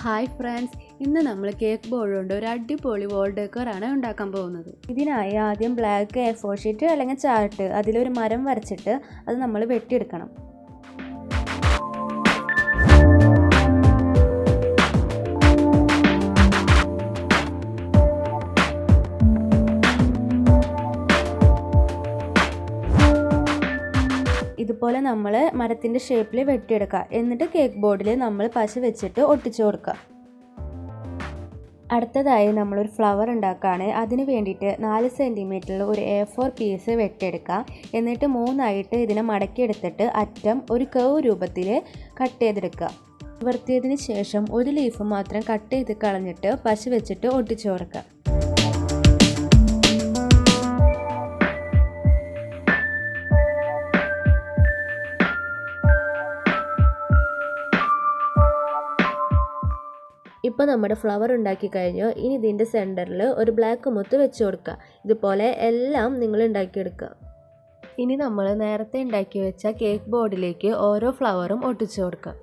Hi friends, ഇന്ന് നമ്മൾ cake board കൊണ്ട് ഒരു അടിപൊളി വാൾ ഡെക്കോർ ആണ് ഉണ്ടാക്കാൻ പോകുന്നത്. ഇതിനായി ആദ്യം ബ്ലാക്ക് A4 ഷീറ്റ് അല്ലെങ്കിൽ ചാർട്ട് അതിലൊരു മരം വരച്ചിട്ട് അത് നമ്മൾ വെട്ടിയെടുക്കണം. ഇതുപോലെ നമ്മൾ മരത്തിൻ്റെ ഷേപ്പിൽ വെട്ടിയെടുക്കുക. എന്നിട്ട് കേക്ക് ബോർഡിൽ നമ്മൾ പശ വെച്ചിട്ട് ഒട്ടിച്ചു കൊടുക്കുക. അടുത്തതായി നമ്മളൊരു ഫ്ലവർ ഉണ്ടാക്കുകയാണ്. അതിന് വേണ്ടിയിട്ട് 4 സെൻറ്റിമീറ്ററിൽ ഒരു A4 പീസ് വെട്ടിയെടുക്കുക. എന്നിട്ട് 3ആയിട്ട് ഇതിനെ മടക്കിയെടുത്തിട്ട് അറ്റം ഒരു കർവ് രൂപത്തിൽ കട്ട് ചെയ്തെടുക്കുക. നിവർത്തിയതിന് ശേഷം ഒരു ലീഫ് മാത്രം കട്ട് ചെയ്ത് കളഞ്ഞിട്ട് പശ വെച്ചിട്ട് ഒട്ടിച്ചു കൊടുക്കുക. ഇപ്പോൾ നമ്മുടെ ഫ്ലവർ ഉണ്ടാക്കി കഴിഞ്ഞു. ഇനി ഇതിൻ്റെ സെൻറ്ററിൽ ഒരു ബ്ലാക്ക് മുത്ത് വെച്ച് കൊടുക്കുക. ഇതുപോലെ എല്ലാം നിങ്ങൾ ഉണ്ടാക്കിയെടുക്കുക. ഇനി നമ്മൾ നേരത്തെ ഉണ്ടാക്കി വെച്ച കേക്ക് ബോർഡിലേക്ക് ഓരോ ഫ്ലവറും ഒട്ടിച്ചു കൊടുക്കുക.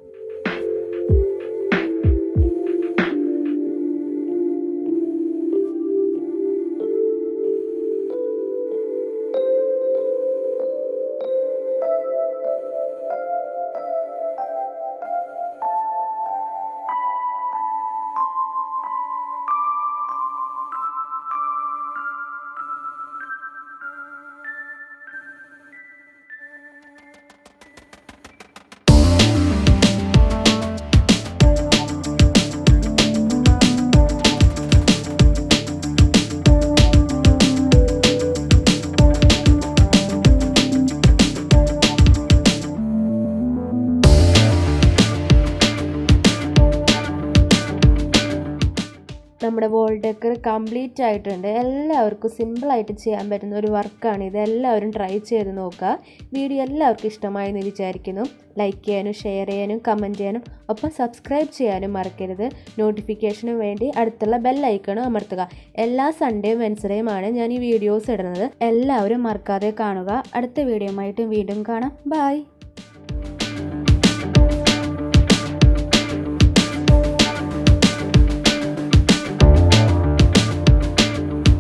നമ്മുടെ വാൾ ഡെക്കർ കംപ്ലീറ്റ് ആയിട്ടുണ്ട്. എല്ലാവർക്കും സിമ്പിളായിട്ട് ചെയ്യാൻ പറ്റുന്ന ഒരു വർക്കാണ് ഇത്. എല്ലാവരും ട്രൈ ചെയ്ത് നോക്കുക. വീഡിയോ എല്ലാവർക്കും ഇഷ്ടമായി എന്ന് വിചാരിക്കുന്നു. ലൈക്ക് ചെയ്യാനും ഷെയർ ചെയ്യാനും കമൻറ്റ് ചെയ്യാനും ഒപ്പം സബ്സ്ക്രൈബ് ചെയ്യാനും മറക്കരുത്. നോട്ടിഫിക്കേഷന് വേണ്ടി അടുത്തുള്ള ബെൽ ഐക്കണും അമർത്തുക. എല്ലാ സൺഡേയും വെൻസ്ഡേയുമാണ് ഞാൻ ഈ വീഡിയോസ് ഇടുന്നത്. എല്ലാവരും മറക്കാതെ കാണുക. അടുത്ത വീഡിയോയുമായിട്ട് വീണ്ടും കാണാം. ബൈ.